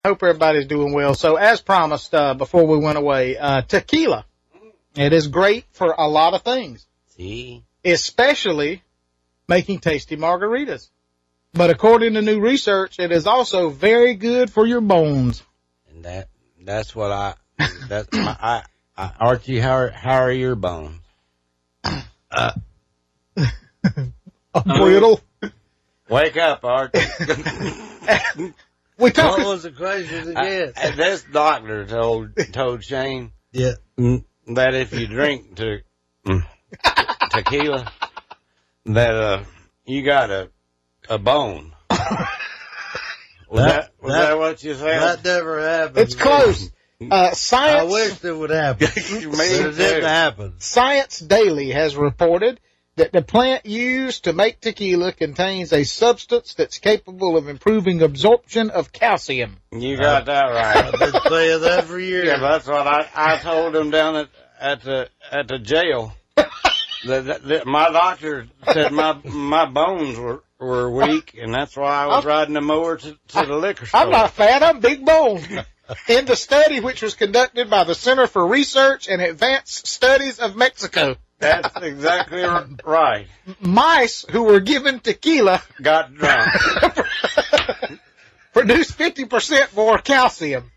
Hope everybody's doing well. So as promised, before we went away, tequila. It is great for a lot of things. See? Especially making tasty margaritas. But according to new research, it is also very good for your bones. And that's what Archie, how are your bones? A brittle. Wake up, Archie. What was the question again? This doctor told Shane that if you drink tequila, that you got a bone. Was that what you said? That never happened. It's close. Science. I wish it would happen. But it didn't happen. Science Daily has reported that the plant used to make tequila contains a substance that's capable of improving absorption of calcium. You got that right. I've been saying that for years. Yeah, that's what I told him down at the jail. that my doctor said my bones were weak, and that's why I was riding the mower to the liquor store. I'm not fat, I'm big bone. In the study, which was conducted by the Center for Research and Advanced Studies of Mexico. That's exactly right. Mice who were given tequila got drunk. Produced 50% more calcium.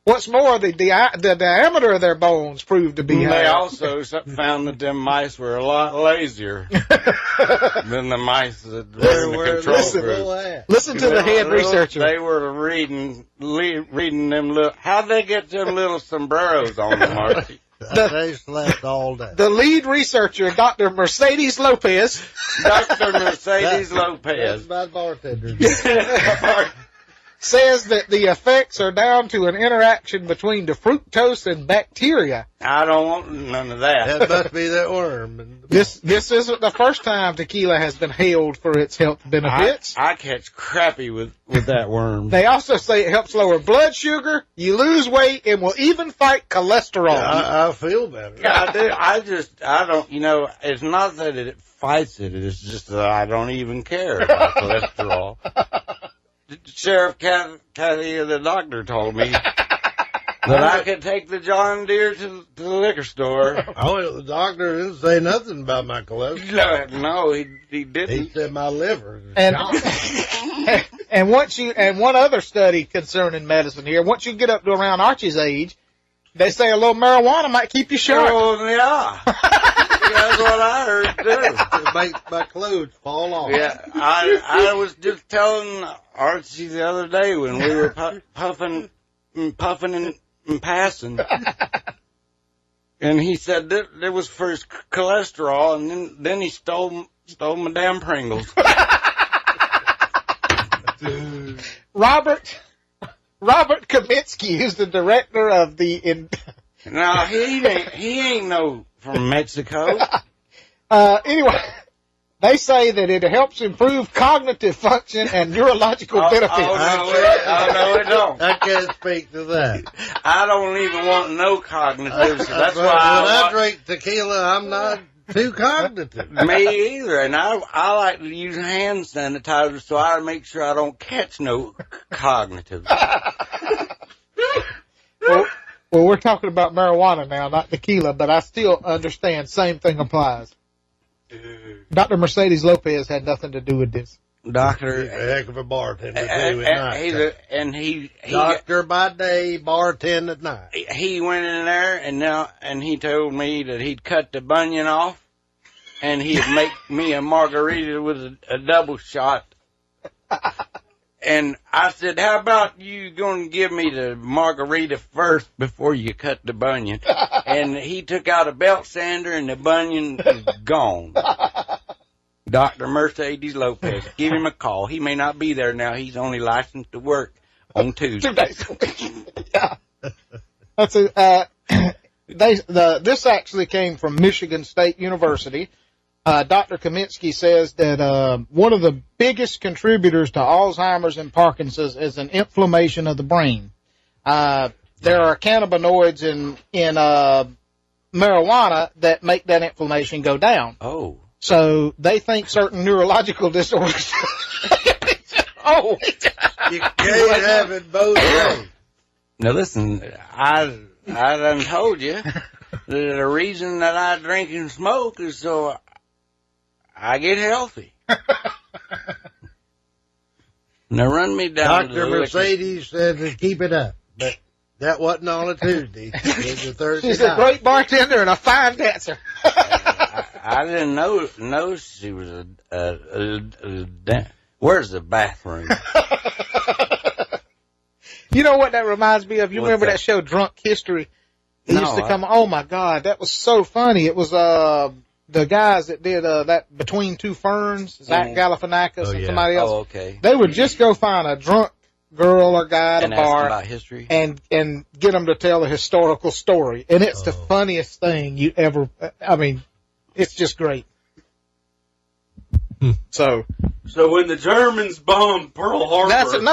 What's more, the diameter of their bones proved to be higher. They also found that them mice were a lot lazier than the mice that were in the control group. Listen to the head researcher. They were reading them little. How'd they get them little sombreros on them, Archie? They slept all day. The lead researcher, Dr. Mercedes Lopez. Dr. Mercedes Lopez. That's my bartender. Says that the effects are down to an interaction between the fructose and bacteria. I don't want none of that. That must be that worm. This isn't the first time tequila has been hailed for its health benefits. I catch crappy with that worm. They also say it helps lower blood sugar, you lose weight, and will even fight cholesterol. I feel better. I don't, it's not that it fights it, it's just that I don't even care about cholesterol. Sheriff Cathy, the doctor, told me that I could take the John Deere to the liquor store. Oh, the doctor didn't say nothing about my cholesterol. No, he didn't. He said my liver. And one other study concerning medicine here, once you get up to around Archie's age, they say a little marijuana might keep you sharp. Oh, yeah. That's what I heard, too. It makes my clothes fall off. Yeah, I was just telling Archie the other day when we were puffing and passing, and he said that it was for his cholesterol, and then he stole my damn Pringles. Robert Kaminsky, who's the director of the... No, he ain't no from Mexico. Anyway, they say that it helps improve cognitive function and neurological benefits. No, it don't. I can't speak to that. I don't even want no cognitive. So that's why I drink tequila, I'm not too cognitive. Me either, and I like to use hand sanitizer so I make sure I don't catch no cognitive. Well, we're talking about marijuana now, not tequila, but I still understand same thing applies. Dr. Mercedes Lopez had nothing to do with this. Doctor, He's a heck of a bartender too at night. Doctor by day, bartend at night. He went in there and he told me that he'd cut the bunion off and he'd make me a margarita with a double shot. And I said, how about you going to give me the margarita first before you cut the bunion? And he took out a belt sander and the bunion is gone. Dr. Mercedes Lopez, give him a call. He may not be there now. He's only licensed to work on Tuesday. 2 days a week. Yeah. This actually came from Michigan State University. Dr. Kaminsky says that one of the biggest contributors to Alzheimer's and Parkinson's is an inflammation of the brain. There are cannabinoids in marijuana that make that inflammation go down. Oh. So they think certain neurological disorders Oh, You can't have it both ways. Now listen, I done told you that the reason that I drink and smoke is so I get healthy. Now run me down to Dr. the Mercedes said to keep it up, but that wasn't on a Tuesday. It was a Thursday she's a great bartender and a fine dancer. I didn't know she was where's the bathroom? You know what that reminds me of? You What's remember that that? show Drunk History? It No, used to come. Oh my God, that was so funny. It was the guys that did that Between Two Ferns, Zach Galifianakis and somebody else. Oh, okay. They would just go find a drunk girl or guy at And a ask bar about history. and get them to tell a historical story, and it's the funniest thing you ever. I mean, it's just great. So when the Germans bombed Pearl Harbor,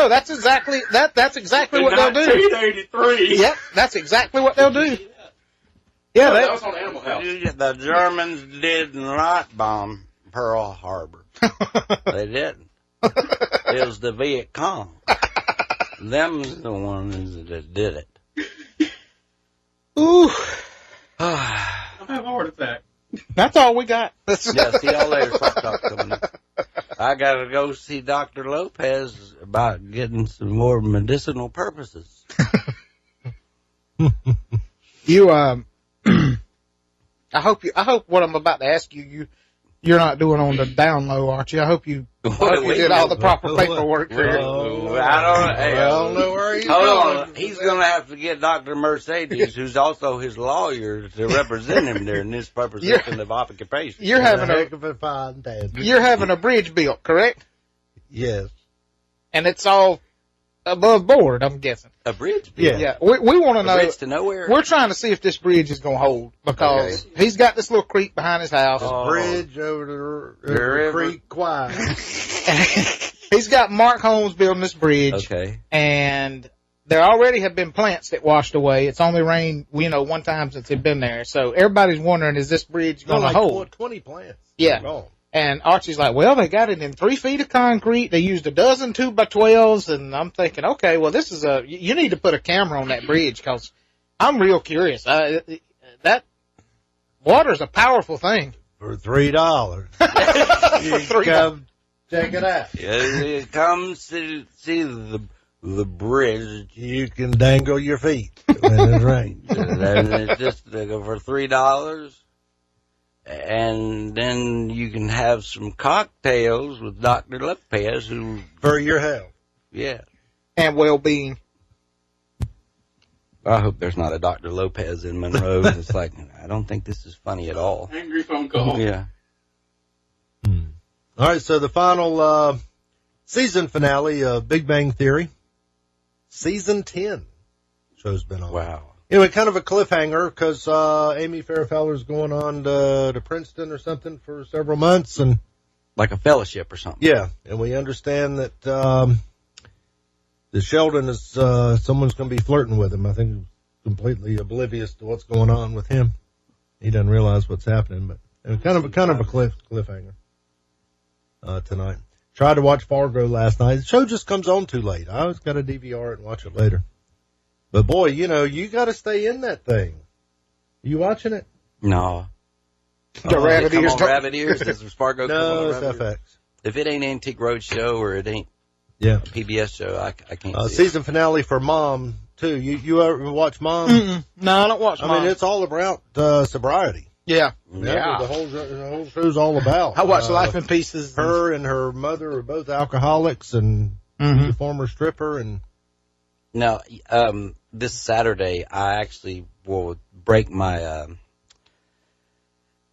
that's exactly in what they'll do. 1983. Yep, that's exactly what they'll do. Yeah, that was on Animal House. The Germans did not bomb Pearl Harbor. They didn't. It was the Viet Cong. Them's the ones that did it. Ooh, I'm having a heart attack. that's all we got. Yeah, see y'all later. Talk coming up. I gotta go see Dr. Lopez about getting some more medicinal purposes. You I hope what I'm about to ask you're not doing on the down low, aren't you? I hope you did all the proper paperwork there. I don't know where he's going. He's going to have to get Dr. Mercedes, who's also his lawyer, to represent him there in this proposition of occupation. You're having You're having a bridge built, correct? Yes. And it's all above board, I'm guessing. A bridge? Yeah. We want to A know. bridge to nowhere? We're trying to see if this bridge is going to hold because he's got this little creek behind his house. Bridge over the creek quiet. He's got Mark Holmes building this bridge. Okay. And there already have been plants that washed away. It's only rained, one time since it's been there. So everybody's wondering, is this bridge going to hold? 20 plants. Yeah. And Archie's like, well, they got it in 3 feet of concrete. They used a dozen 2x12s. And I'm thinking, okay, well, this is you need to put a camera on that bridge because I'm real curious. That water's a powerful thing. For $3. $3. Come check it out. Yeah, come see the bridge. You can dangle your feet when it's rain. Just for $3. And then you can have some cocktails with Dr. Lopez, who... For your health. Yeah. And well-being. I hope there's not a Dr. Lopez in Monroe. It's like, I don't think this is funny at all. Angry phone call. Yeah. All right, so the final season finale of Big Bang Theory. Season 10. Show's been on. Wow. Anyway, kind of a cliffhanger because Amy Fairfowler's going on to Princeton or something for several months. And Like a fellowship or something. yeah, and we understand that the Sheldon is someone's going to be flirting with him. I think he's completely oblivious to what's going on with him. He doesn't realize what's happening, but kind of a cliffhanger tonight. Tried to watch Fargo last night. The show just comes on too late. I always got to DVR it and watch it later. But boy, you got to stay in that thing. You watching it? No. The rabbit ears. Rabbit ears. Does Fargo come No, on it's Rabbit Ears? FX. If it ain't Antique Roadshow or it ain't Yeah. a PBS show, I can't see it. Season finale for Mom too. You ever watch Mom? Mm-mm. No, I don't watch I Mom. mean, it's all about sobriety. Yeah. That's what the whole show's all about. I watch Life in Pieces. Her and her mother are both alcoholics, and she's a former stripper. And Now, this Saturday, I actually will break my,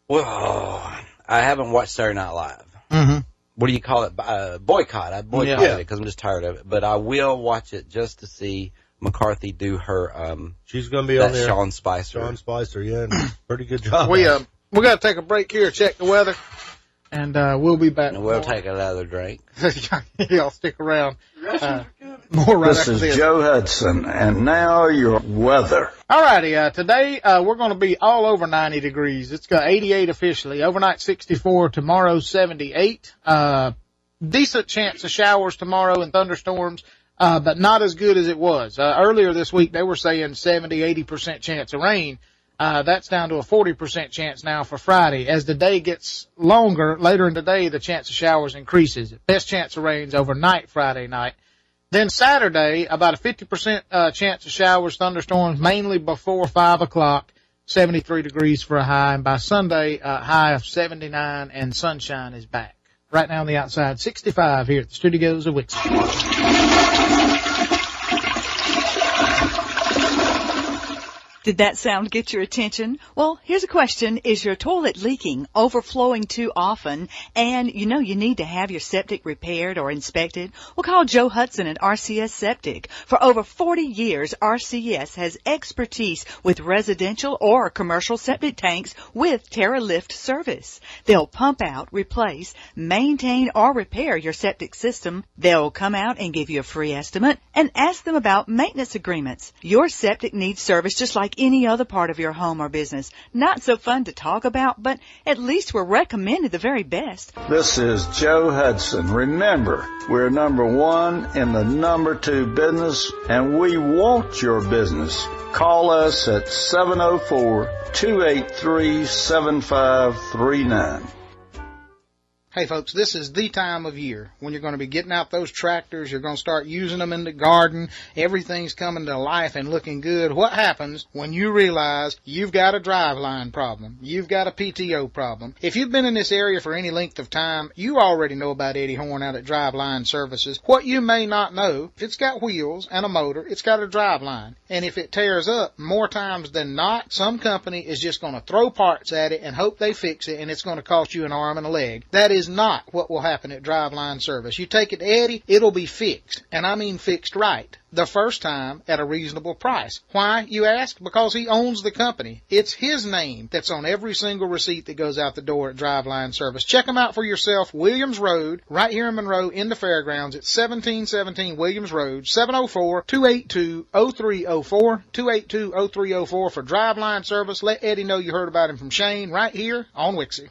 I haven't watched Saturday Night Live. Mm-hmm. What do you call it? Boycott. I boycotted it because I'm just tired of it. But I will watch it just to see McCarthy do her, she's going to be on there. Sean Spicer. Sean Spicer, yeah. Pretty good job. We got to take a break here, check the weather, and we'll be back. And we'll take another drink. Y'all stick around. More right after this. This is Joe Hudson, and now your weather. All righty, today we're going to be all over 90 degrees. It's got 88 officially. Overnight 64, tomorrow 78. decent chance of showers tomorrow and thunderstorms, but not as good as it was. Earlier this week, they were saying 70, 80% chance of rain. That's down to a 40% chance now for Friday. As the day gets longer, later in the day, the chance of showers increases. Best chance of rain's overnight Friday night. Then Saturday, about a 50% chance of showers, thunderstorms, mainly before 5 o'clock, 73 degrees for a high. And by Sunday, a high of 79 and sunshine is back. Right now on the outside, 65 here at the studios of Wixom. Did that sound get your attention? Well, here's a question. Is your toilet leaking, overflowing too often, and you know you need to have your septic repaired or inspected? Well, call Joe Hudson at RCS Septic. For over 40 years, RCS has expertise with residential or commercial septic tanks with TerraLift service. They'll pump out, replace, maintain, or repair your septic system. They'll come out and give you a free estimate and ask them about maintenance agreements. Your septic needs service just like any other part of your home or business. Not so fun to talk about, but at least we're recommended the very best. This is Joe Hudson. Remember, we're number one in the number 2 business, and we want your business. Call us at 704-283-7539. Hey folks, this is the time of year when you're going to be getting out those tractors. You're going to start using them in the garden. Everything's coming to life and looking good. What happens when you realize you've got a driveline problem? You've got a PTO problem. If you've been in this area for any length of time, you already know about Eddie Horn out at Driveline Services. What you may not know, if it's got wheels and a motor, it's got a driveline. And if it tears up, more times than not, some company is just going to throw parts at it and hope they fix it, and it's going to cost you an arm and a leg. That is not what will happen at Driveline Service. You take it to Eddie, it'll be fixed. And I mean fixed right. The first time at a reasonable price. Why, you ask? Because he owns the company. It's his name that's on every single receipt that goes out the door at Driveline Service. Check them out for yourself. Williams Road, right here in Monroe, in the fairgrounds. It's 1717 Williams Road, 704-282-0304, 282-0304 for Driveline Service. Let Eddie know you heard about him from Shane right here on Wixie.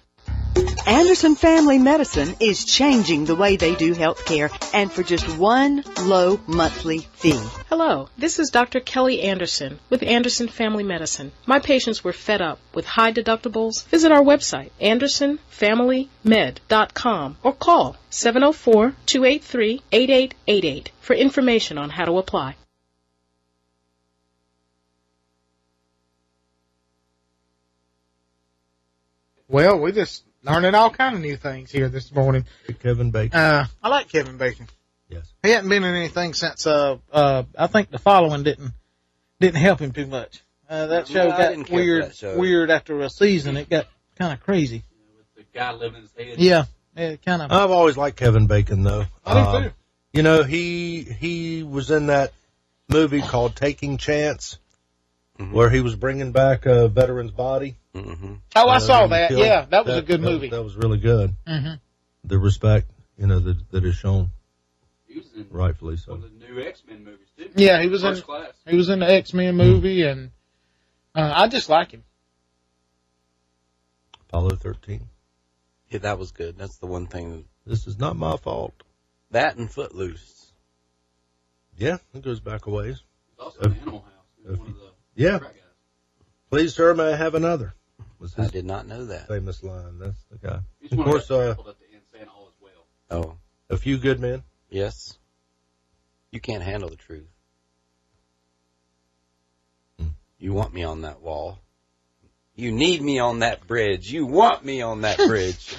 Anderson Family Medicine is changing the way they do health care, and for just one low monthly fee. Hello, this is Dr. Kelly Anderson with Anderson Family Medicine. My patients were fed up with high deductibles. Visit our website, AndersonFamilyMed.com, or call 704-283-8888 for information on how to apply. Well, we just learning all kind of new things here this morning. Kevin Bacon. I like Kevin Bacon. Yes. He hadn't been in anything since I think the following didn't help him too much. That show got weird after a season. It got kind of crazy. With the guy living in his head. Yeah, it kind of. I've always liked Kevin Bacon though. I do too. You know, he was in that movie called Taking Chance, where he was bringing back a veteran's body. Mm-hmm. Oh, I saw that. Yeah, that was a good movie. That was really good. Mm-hmm. The respect, that is shown, He was in rightfully so. one of the new X-Men movies, too. Yeah, he was First Class. He was in the X-Men movie, and I just like him. Apollo 13. Yeah, that was good. That's the one thing. This is not my fault. That and Footloose. Yeah, it goes back a ways. He's also in Animal House. He was one of the Yeah. frat guys. Please, sir, may I have another? Was I his did not know that. famous line. That's the guy. He's Of one course, of the people at the end saying all is well. Oh, A Few Good Men. yes. You can't handle the truth. You want me on that wall. You need me on that bridge. You want me on that bridge.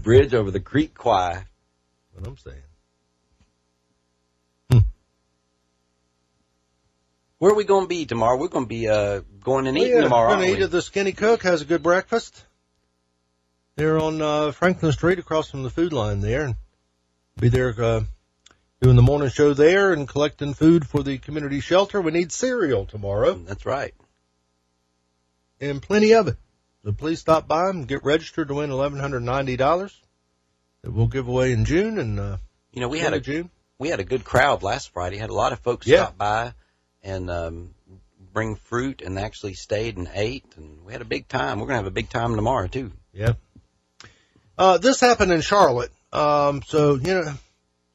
Bridge over the Creek Kwai. What I'm saying. Where are we going to be tomorrow? We're going to be going and eating tomorrow, We're aren't going to we? eat at the Skinny Cook. Has a good breakfast. They're on Franklin Street across from the food line there. And be there doing the morning show there and collecting food for the community shelter. We need cereal tomorrow. That's right. And plenty of it. So please stop by and get registered to win $1,190 that we'll give away in June. And We had a good crowd last Friday. Had a lot of folks stop by and bring fruit, and actually stayed and ate, and we had a big time. We're going to have a big time tomorrow too. Yeah. This happened in Charlotte. So, you know,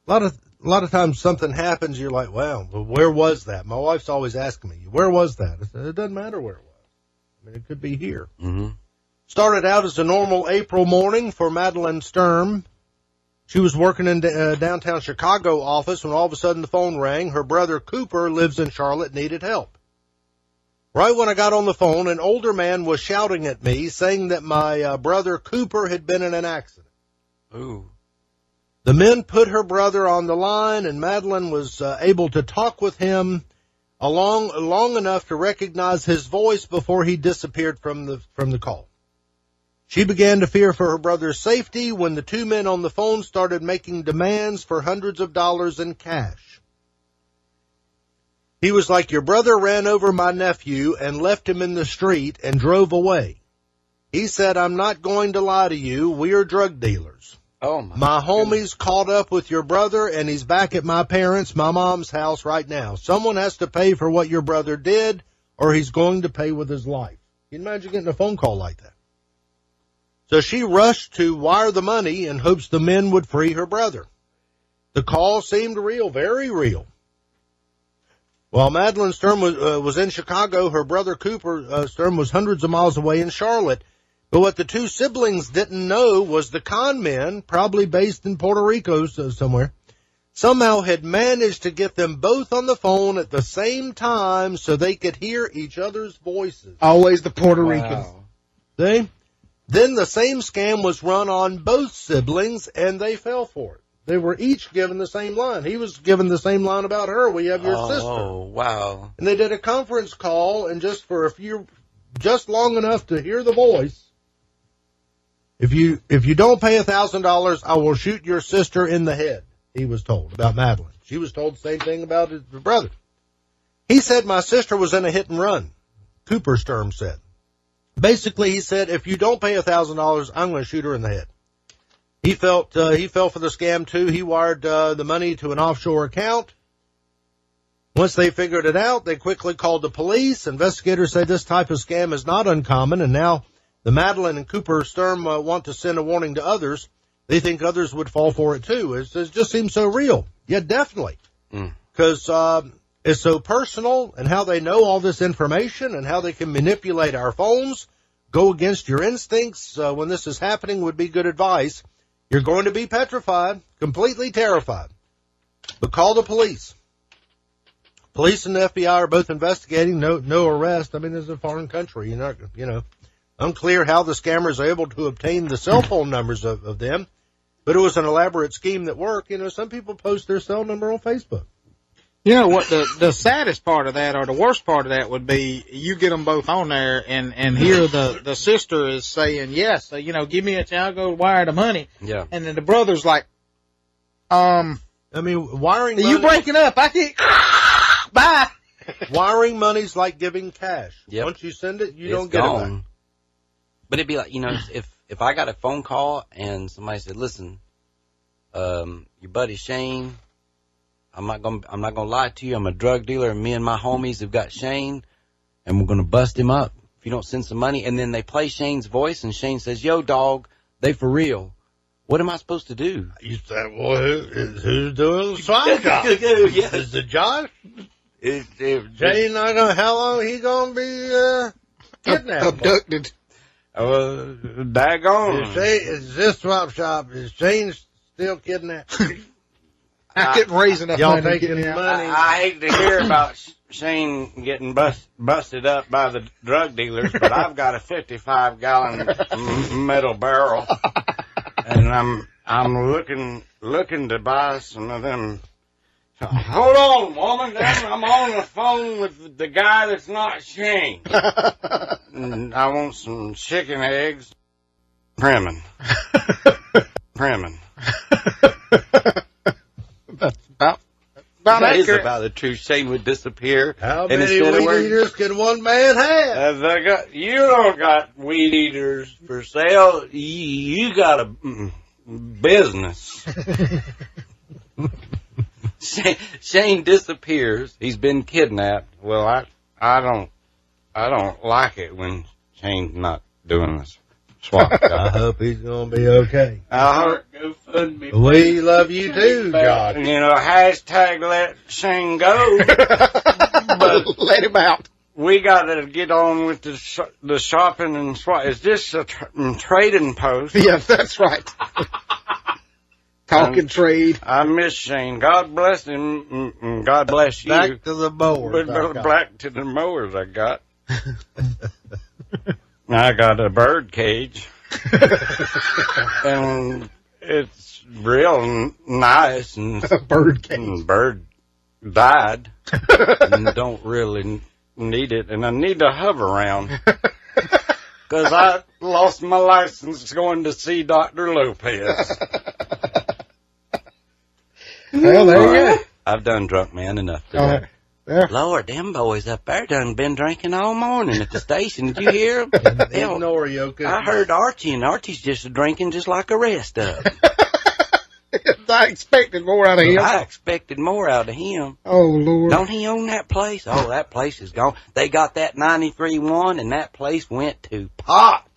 a lot of times something happens, you're like, wow, well, where was that? My wife's always asking me, where was that? I said, it doesn't matter where it was. I mean, it could be here. Mm-hmm. Started out as a normal April morning for Madeline Sturm. She was working in downtown Chicago office when all of a sudden the phone rang. Her brother Cooper lives in Charlotte, needed help. Right when I got on the phone, an older man was shouting at me, saying that my brother Cooper had been in an accident. Ooh. The men put her brother on the line, and Madeline was able to talk with him long enough to recognize his voice before he disappeared from the call. She began to fear for her brother's safety when the two men on the phone started making demands for hundreds of dollars in cash. He was like, your brother ran over my nephew and left him in the street and drove away. He said, I'm not going to lie to you. We are drug dealers. Oh, My homies caught up with your brother, and he's back at my parents' my mom's house right now. Someone has to pay for what your brother did, or he's going to pay with his life. Can you imagine getting a phone call like that? So she rushed to wire the money in hopes the men would free her brother. The call seemed real, very real. While Madeline Sturm was in Chicago, her brother Cooper Sturm was hundreds of miles away in Charlotte. But what the two siblings didn't know was the con men, probably based in Puerto Rico somewhere, somehow had managed to get them both on the phone at the same time so they could hear each other's voices. Always the Puerto Ricans. See? Then the same scam was run on both siblings, and they fell for it. They were each given the same line. He was given the same line about her. We have your sister. Oh, wow. And they did a conference call, and just long enough to hear the voice. If you don't pay $1,000, I will shoot your sister in the head, he was told about Madeline. She was told the same thing about his brother. He said, my sister was in a hit and run, Cooper Sturm said. Basically, he said, if you don't pay $1,000, I'm going to shoot her in the head. He fell for the scam too. He wired the money to an offshore account. Once they figured it out, they quickly called the police. Investigators say this type of scam is not uncommon, and now the Madeline and Cooper Sturm want to send a warning to others. They think others would fall for it too. It just seems so real. Yeah, definitely. Because it's so personal, and how they know all this information and how they can manipulate our phones, go against your instincts when this is happening would be good advice. You're going to be petrified, completely terrified. But call the police. Police and the FBI are both investigating. No arrest. I mean, this is a foreign country. Unclear how the scammers are able to obtain the cell phone numbers of them. But it was an elaborate scheme that worked. Some people post their cell number on Facebook. You know what the saddest part of that, or the worst part of that, would be you get them both on there, and here the sister is saying yes, give me a chance, I'll go wire the money. Yeah. And then the brother's like, I mean, wiring money, you breaking up? I can't. Bye. Wiring money's like giving cash. Yep. Once you send it, you It's don't get gone. it back. But it'd be like, if I got a phone call and somebody said, listen, your buddy Shane, I'm not gonna lie to you. I'm a drug dealer, and me and my homies have got Shane, and we're gonna bust him up if you don't send some money. And then they play Shane's voice, and Shane says, "Yo, dog, they for real." What am I supposed to do? You said, well, who's doing the swap job? Yes. Is it Josh? Shane, not gonna, how long he gonna be kidnapped? Abducted. daggone. Is this swap shop? Is Shane still kidnapped? I couldn't raise enough Y'all money. taking to get money? out. I hate to hear about Shane getting busted up by the drug dealers, but I've got a 55-gallon metal barrel, and I'm looking to buy some of them. Hold on, woman. I'm on the phone with the guy that's not Shane. And I want some chicken eggs. Primming. About That is accurate. about the truth. Shane would disappear. How and many instead of weed eaters can one man have? you don't got weed eaters for sale. You got a business. Shane disappears. He's been kidnapped. Well, I don't like it when Shane's not doing this swap shop. I hope he's going to be okay. I hope. GoFundMe. We love you too, Josh. You know, hashtag let Shane go. But Let him out. we got to get on with the shopping and swap. Is this a trading post? Yes, that's right. Talking trade. I miss Shane. God bless him, and God bless you. Back to the But board. back to the mowers I got. I got a bird cage. And it's real nice, and Bird cage. bird died and don't really need it, and I need to hover around because I lost my license going to see Dr. Lopez. Well, there you go. I've done drunk man enough today. All right. There. Lord, them boys up there done been drinking all morning at the station. Did you hear them? Ignore you, okay? I heard Archie, and Archie's just drinking just like the rest of them. I expected more out of him. I expected more out of him. Oh, Lord. Don't he own that place? Oh, that place is gone. They got that 93-1, and that place went to pot.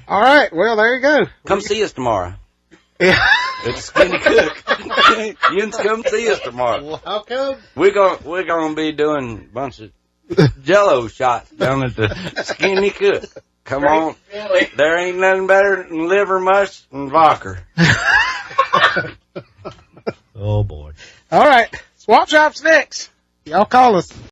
All right. Well, there you go. Come see us tomorrow. Yeah. It's Skinny Cook. You can come see us tomorrow. Well, how come? We're gonna be doing a bunch of Jello shots down at the Skinny Cook. Come on, there ain't nothing better than liver mush and vodka. Oh, boy. All right. Swap Shop's next. Y'all call us.